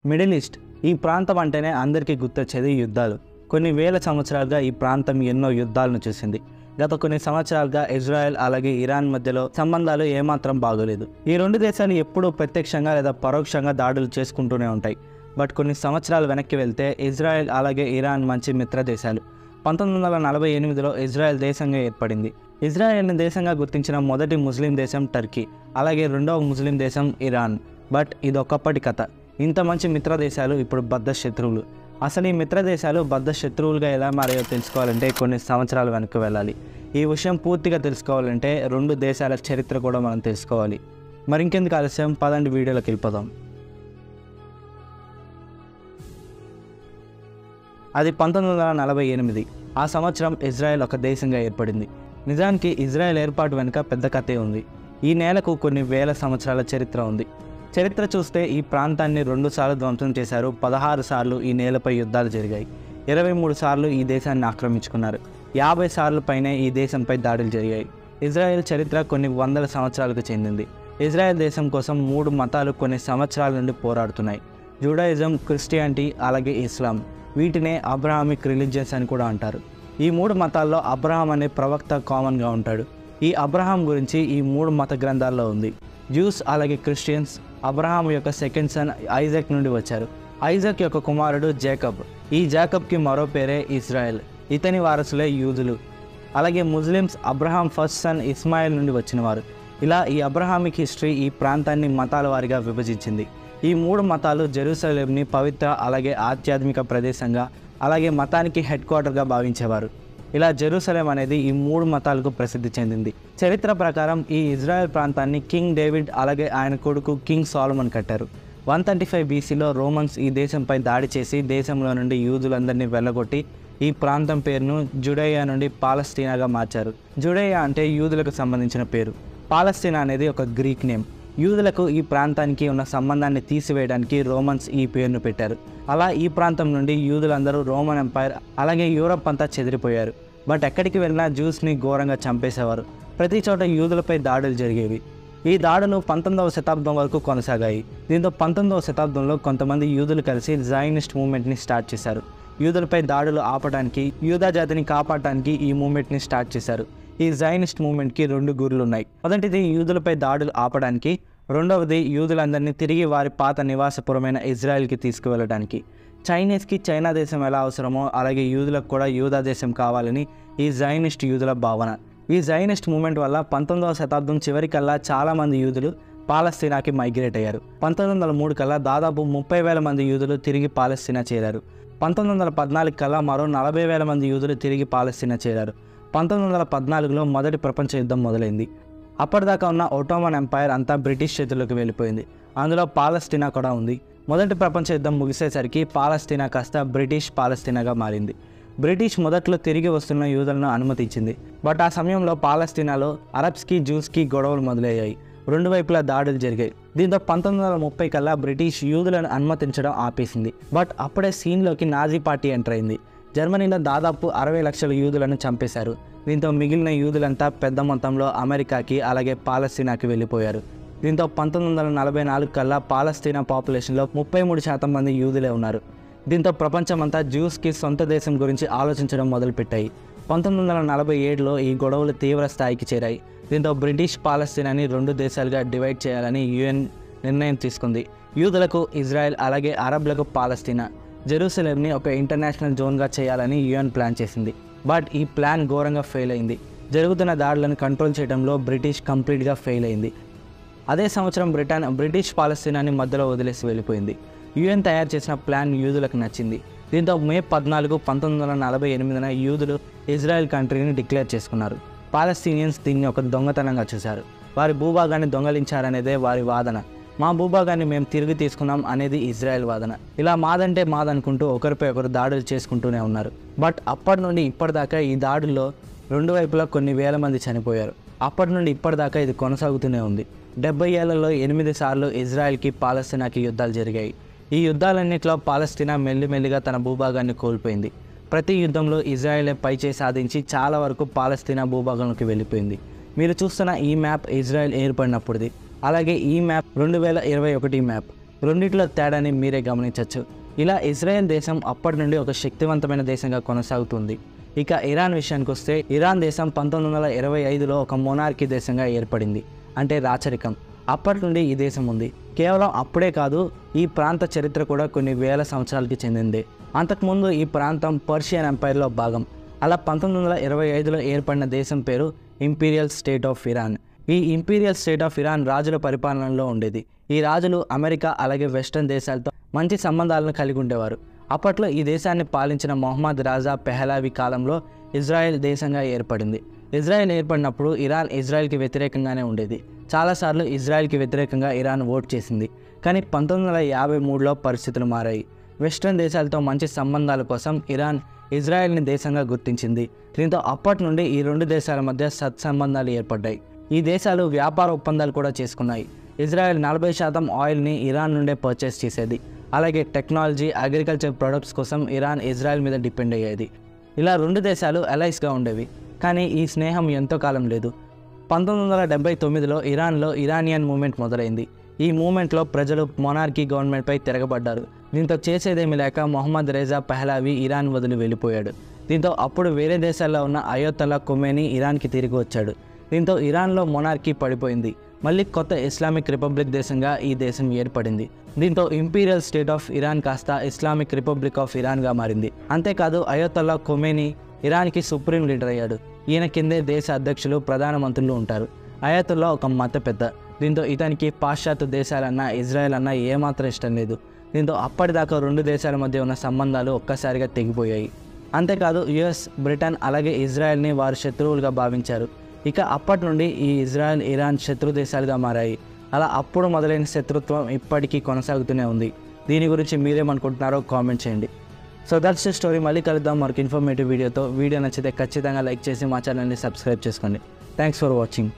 Middle east ఈ ప్రాంతం అంటేనే అందరికీ గుర్తొచ్చేది యుద్ధాలు. కొన్ని వేల సంవత్సరాలుగా ఈ ప్రాంతం ఎన్నో యుద్ధాలను చూసింది. గత కొన్ని సంవత్సరాలుగా ఇజ్రాయెల్ అలాగే ఇరాన్ మధ్యలో సంబంధాలు ఏమాత్రం బాగోలేదు. ఈ రెండు దేశాలు ఎప్పుడూ ప్రత్యక్షంగా లేదా పరోక్షంగా దాడులు చేసుకుంటూనే ఉంటాయి. బట్ కొన్ని సంవత్సరాలు వెనక్కి వెళ్తే ఇజ్రాయెల్ అలాగే ఇరాన్ మంచి మిత్ర దేశాలు. 1948లో ఇజ్రాయెల్ దేశంగా ఏర్పడింది. ఇజ్రాయెల్ని దేశంగా గుర్తించిన మొదటి ముస్లిం దేశం టర్కీ, అలాగే రెండవ ముస్లిం దేశం ఇరాన్. బట్ ఇది ఒకప్పటి కథ. ఇంత మంచి మిత్ర దేశాలు ఇప్పుడు బద్ధ శత్రువులు. అసలు ఈ మిత్ర దేశాలు బద్ధ శత్రువులుగా ఎలా మారాయో తెలుసుకోవాలంటే కొన్ని సంవత్సరాలు వెనక్కి వెళ్ళాలి. ఈ విషయం పూర్తిగా తెలుసుకోవాలంటే రెండు దేశాల చరిత్ర కూడా మనం తెలుసుకోవాలి. మరి ఇంకెందుకు ఆలస్యం, పదండి వీడియోలోకి వెళ్ళిపోదాం. అది 1948. ఆ సంవత్సరం ఇజ్రాయెల్ ఒక దేశంగా ఏర్పడింది. నిజానికి ఇజ్రాయెల్ ఏర్పాటు వెనుక పెద్ద కథే ఉంది. ఈ నేలకు కొన్ని వేల సంవత్సరాల చరిత్ర ఉంది. చరిత్ర చూస్తే ఈ ప్రాంతాన్ని 2 సార్లు ధ్వంసం చేశారు. 16 సార్లు ఈ నేలపై యుద్ధాలు జరిగాయి. 23 సార్లు ఈ దేశాన్ని ఆక్రమించుకున్నారు. 50 సార్లు పైనే ఈ దేశంపై దాడులు జరిగాయి. ఇజ్రాయెల్ చరిత్ర కొన్ని వందల సంవత్సరాలకు చెందింది. ఇజ్రాయెల్ దేశం కోసం 3 మతాలు కొన్ని సంవత్సరాల నుండి పోరాడుతున్నాయి: జూడాయిజం, క్రిస్టియానిటీ అలాగే ఇస్లాం. వీటినే అబ్రహామిక్ రిలీజియన్స్ అని కూడా అంటారు. ఈ 3 మతాల్లో అబ్రహాం అనే ప్రవక్త కామన్గా ఉంటాడు. ఈ అబ్రహాం గురించి ఈ 3 మత గ్రంథాల్లో ఉంది. జ్యూస్ అలాగే క్రిస్టియన్స్ అబ్రహాం యొక్క సెకండ్ సన్ ఐజాక్ నుండి వచ్చారు. ఐజాక్ యొక్క కుమారుడు జాకబ్. ఈ జాకబ్కి మరో పేరే ఇజ్రాయెల్. ఇతని వారసులే యూదులు. అలాగే Muslims Abraham first son Ismail నుండి వచ్చినవారు. ఇలా ఈ అబ్రహామిక్ హిస్టరీ ఈ ప్రాంతాన్ని మతాల వారిగా విభజించింది. ఈ 3 మతాలు జెరూసలేంని పవిత్ర అలాగే ఆధ్యాత్మిక ప్రదేశంగా, అలాగే మతానికి హెడ్ క్వార్టర్గా భావించేవారు. ఇలా జెరూసలేం అనేది ఈ 3 మతాలకు ప్రసిద్ధి చెందింది. చరిత్ర ప్రకారం ఈ ఇజ్రాయెల్ ప్రాంతాన్ని కింగ్ డేవిడ్ అలాగే ఆయన కొడుకు కింగ్ సోలమన్ కట్టారు. 135 BCలో రోమన్స్ ఈ దేశంపై దాడి చేసి దేశంలో నుండి యూదులందరినీ వెళ్ళగొట్టి ఈ ప్రాంతం పేరును జుడేయా నుండి పాలస్తీనాగా మార్చారు. జుడేయా అంటే యూదులకు సంబంధించిన పేరు. పాలస్తీనా అనేది ఒక గ్రీక్ నేమ్. యూదులకు ఈ ప్రాంతానికి ఉన్న సంబంధాన్ని తీసివేయడానికి రోమన్స్ ఈ పేరును పెట్టారు. అలా ఈ ప్రాంతం నుండి యూదులందరూ రోమన్ ఎంపైర్ అలాగే యూరప్ అంతా చెదిరిపోయారు. బట్ ఎక్కడికి వెళ్ళినా జ్యూస్ని ఘోరంగా చంపేసేవారు. ప్రతి చోట యూదులపై దాడులు జరిగేవి. ఈ దాడులు 19వ శతాబ్దం వరకు కొనసాగాయి. దీంతో 19వ శతాబ్దంలో కొంతమంది యూదులు కలిసి జైనిస్ట్ మూవ్మెంట్ని స్టార్ట్ చేశారు. యూదులపై దాడులు ఆపడానికి, యూదా జాతిని కాపాడటానికి ఈ మూవ్మెంట్ని స్టార్ట్ చేశారు. ఈ జైనిస్ట్ మూవ్మెంట్కి 2 గురులు ఉన్నాయి. మొదటిది యూదులపై దాడులు ఆపడానికి, రెండవది యూదులందరినీ తిరిగి వారి పాత నివాసపురమైన ఇజ్రాయెల్కి తీసుకువెళ్ళడానికి. చైనీస్కి చైనా దేశం ఎలా అవసరమో అలాగే యూదులకు కూడా యూదా దేశం కావాలని ఈ జైనిస్ట్ యూదుల భావన. ఈ జైనిస్ట్ మూవ్మెంట్ వల్ల 19వ శతాబ్దం చివరికల్లా చాలామంది యూదులు పాలస్తీనాకి మైగ్రేట్ అయ్యారు. 1903 కల్లా దాదాపు 30,000 మంది యూదులు తిరిగి పాలస్తీనా చేరారు. 1914 కల్లా మరో 40,000 మంది యూదులు తిరిగి పాలస్తీనా చేరారు. 1914లో మొదటి ప్రపంచ యుద్ధం మొదలైంది. అప్పటిదాకా ఉన్న ఒట్టోమన్ ఎంపైర్ అంతా బ్రిటిష్ చేతుల్లోకి వెళ్ళిపోయింది. అందులో పాలస్తీనా కూడా ఉంది. మొదటి ప్రపంచ యుద్ధం ముగిసేసరికి పాలస్తీనా కాస్త బ్రిటిష్ పాలస్తీనాగా మారింది. బ్రిటిష్ మొదట్లో తిరిగి వస్తున్న యూదులను అనుమతించింది. బట్ ఆ సమయంలో పాలస్తీనాలో అరబ్స్కి జ్యూస్కి గొడవలు మొదలయ్యాయి. 2 వైపులా దాడులు జరిగాయి. దీంతో 1930 కల్లా బ్రిటిష్ యూదులను అనుమతించడం ఆపేసింది. బట్ అప్పుడే సీన్లోకి నాజీ పార్టీ ఎంటర్ అయింది. జర్మనీలో దాదాపు 60 లక్షల యూదులను చంపేశారు. దీంతో మిగిలిన యూదులంతా పెద్ద మొత్తంలో అమెరికాకి అలాగే పాలస్తీనాకి వెళ్ళిపోయారు. దీంతో 1944 కల్లా పాలస్తీనా పాపులేషన్లో 33% మంది యూదులే ఉన్నారు. దీంతో ప్రపంచమంతా జ్యూస్కి సొంత దేశం గురించి ఆలోచించడం మొదలుపెట్టాయి. 1947లో ఈ గొడవలు తీవ్ర స్థాయికి చేరాయి. దీంతో బ్రిటిష్ పాలస్తీనాని 2 దేశాలుగా డివైడ్ చేయాలని UN నిర్ణయం తీసుకుంది. యూదులకు ఇజ్రాయెల్ అలాగే అరబ్లకు పాలస్తీనా, జెరూసలేంని ఒక ఇంటర్నేషనల్ జోన్గా చేయాలని UN ప్లాన్ చేసింది. బట్ ఈ ప్లాన్ ఘోరంగా ఫెయిల్ అయింది. జరుగుతున్న దాడులను కంట్రోల్ చేయడంలో బ్రిటిష్ కంప్లీట్గా ఫెయిల్ అయింది. అదే సంవత్సరం బ్రిటిష్ పాలస్తీనాని మధ్యలో వదిలేసి వెళ్ళిపోయింది. UN తయారు చేసిన ప్లాన్ యూదులకు నచ్చింది. దీంతో మే 14, 1948న యూదులు ఇజ్రాయెల్ కంట్రీని డిక్లేర్ చేసుకున్నారు. పాలస్తీనియన్స్ దీన్ని ఒక దొంగతనంగా చూశారు. వారి భూభాగాన్ని దొంగలించారనేదే వారి వాదన. మా భూభాగాన్ని మేము తిరిగి తీసుకున్నాం అనేది ఇజ్రాయెల్ వాదన. ఇలా మాదంటే మాదనుకుంటూ ఒకరిపై ఒకరు దాడులు చేసుకుంటూనే ఉన్నారు. బట్ అప్పటి నుండి ఇప్పటిదాకా ఈ దాడుల్లో 2 వైపులా కొన్ని వేల మంది చనిపోయారు. అప్పటి నుండి ఇప్పటిదాకా ఇది కొనసాగుతూనే ఉంది. 70 ఏళ్లలో 8 సార్లు ఇజ్రాయెల్కి పాలస్తీనాకి యుద్ధాలు జరిగాయి. ఈ యుద్ధాలన్నింటిలో పాలస్తీనా మెల్లిమెల్లిగా తన భూభాగాన్ని కోల్పోయింది. ప్రతి యుద్ధంలో ఇజ్రాయెలే పైచేయి సాధించి చాలా వరకు పాలస్తీనా భూభాగంలోకి వెళ్ళిపోయింది. మీరు చూస్తున్న ఈ మ్యాప్ ఇజ్రాయెల్ ఏర్పడినప్పుడుది. అలాగే ఈ మ్యాప్ 2021 మ్యాప్. రెండిట్లో తేడాని మీరే గమనించవచ్చు. ఇలా ఇజ్రాయెల్ దేశం అప్పటి నుండి ఒక శక్తివంతమైన దేశంగా కొనసాగుతుంది. ఇక ఇరాన్ విషయానికి వస్తే ఇరాన్ దేశం 1925లో ఒక మొనార్కీ దేశంగా ఏర్పడింది, అంటే రాచరికం. అప్పటి నుండి ఈ దేశం ఉంది. కేవలం అప్పుడే కాదు, ఈ ప్రాంత చరిత్ర కూడా కొన్ని వేల సంవత్సరాలకి చెందింది. అంతకుముందు ఈ ప్రాంతం పర్షియన్ ఎంపైర్లో భాగం. అలా 1925లో ఏర్పడిన దేశం పేరు ఇంపీరియల్ స్టేట్ ఆఫ్ ఇరాన్. ఈ ఇంపీరియల్ స్టేట్ ఆఫ్ ఇరాన్ రాజుల పరిపాలనలో ఉండేది. ఈ రాజులు అమెరికా అలాగే వెస్టర్న్ దేశాలతో మంచి సంబంధాలను కలిగి ఉండేవారు. అప్పట్లో ఈ దేశాన్ని పాలించిన మొహమ్మద్ రాజా పెహలావి కాలంలో ఇజ్రాయెల్ దేశంగా ఏర్పడింది. ఇజ్రాయెల్ ఏర్పడినప్పుడు ఇరాన్ ఇజ్రాయెల్కి వ్యతిరేకంగానే ఉండేది. చాలాసార్లు ఇజ్రాయెల్కి వ్యతిరేకంగా ఇరాన్ ఓట్ చేసింది. కానీ 1953లో పరిస్థితులు మారాయి. వెస్టర్న్ దేశాలతో మంచి సంబంధాల కోసం ఇరాన్ ఇజ్రాయెల్ని దేశంగా గుర్తించింది. దీంతో అప్పటి నుండి ఈ రెండు దేశాల మధ్య సత్సంబంధాలు ఏర్పడ్డాయి. ఈ దేశాలు వ్యాపార ఒప్పందాలు కూడా చేసుకున్నాయి. ఇజ్రాయెల్ 40% ఆయిల్ని ఇరాన్ నుండే పర్చేస్ చేసేది. అలాగే టెక్నాలజీ, అగ్రికల్చర్ ప్రొడక్ట్స్ కోసం ఇరాన్ ఇజ్రాయెల్ మీద డిపెండ్ అయ్యేది. ఇలా రెండు దేశాలు అలైస్గా ఉండేవి. కానీ ఈ స్నేహం ఎంతో కాలం లేదు. 1979లో ఇరాన్లో ఇరానియన్ మూమెంట్ మొదలైంది. ఈ మూమెంట్లో ప్రజలు మొనార్కీ గవర్నమెంట్పై తిరగబడ్డారు. దీంతో చేసేదేమీ లేక మొహమ్మద్ రేజా పెహలావి ఇరాన్ వదిలి వెళ్ళిపోయాడు. దీంతో అప్పుడు వేరే దేశాల్లో ఉన్న అయోతల్లా ఖొమేనీ ఇరాన్కి తిరిగి వచ్చాడు. దీంతో ఇరాన్లో మొనార్కీ పడిపోయింది. మళ్ళీ కొత్త ఇస్లామిక్ రిపబ్లిక్ దేశంగా ఈ దేశం ఏర్పడింది. దీంతో ఇంపీరియల్ స్టేట్ ఆఫ్ ఇరాన్ కాస్త ఇస్లామిక్ రిపబ్లిక్ ఆఫ్ ఇరాన్గా మారింది. అంతేకాదు అయోతల్లా ఖొమేనీ ఇరాన్కి సుప్రీం లీడర్ అయ్యాడు. ఈయన కిందే దేశ అధ్యక్షులు, ప్రధానమంత్రులు ఉంటారు. అయోతల్లా ఒక మత పెద్ద. దీంతో ఇతనికి పాశ్చాత్య దేశాలన్నా ఇజ్రాయెల్ అన్నా ఏమాత్రం ఇష్టం లేదు. దీంతో అప్పటిదాకా రెండు దేశాల మధ్య ఉన్న సంబంధాలు ఒక్కసారిగా తెగిపోయాయి. అంతేకాదు యుఎస్, బ్రిటన్ అలాగే ఇజ్రాయెల్ని వారు శత్రువులుగా భావించారు. ఇక అప్పటి నుండి ఈ ఇజ్రాయెల్, ఇరాన్ శత్రు దేశాలుగా మారాయి. అలా అప్పుడు మొదలైన శత్రుత్వం ఇప్పటికీ కొనసాగుతూనే ఉంది. దీని గురించి మీరేమనుకుంటున్నారో కామెంట్ చేయండి. So that's the story. మళ్ళీ కలుద్దాం మరొక ఇన్ఫర్మేటివ్ వీడియోతో. వీడియో నచ్చితే ఖచ్చితంగా లైక్ చేసి మా ఛానల్ని సబ్స్క్రైబ్ చేసుకోండి. Thanks for watching.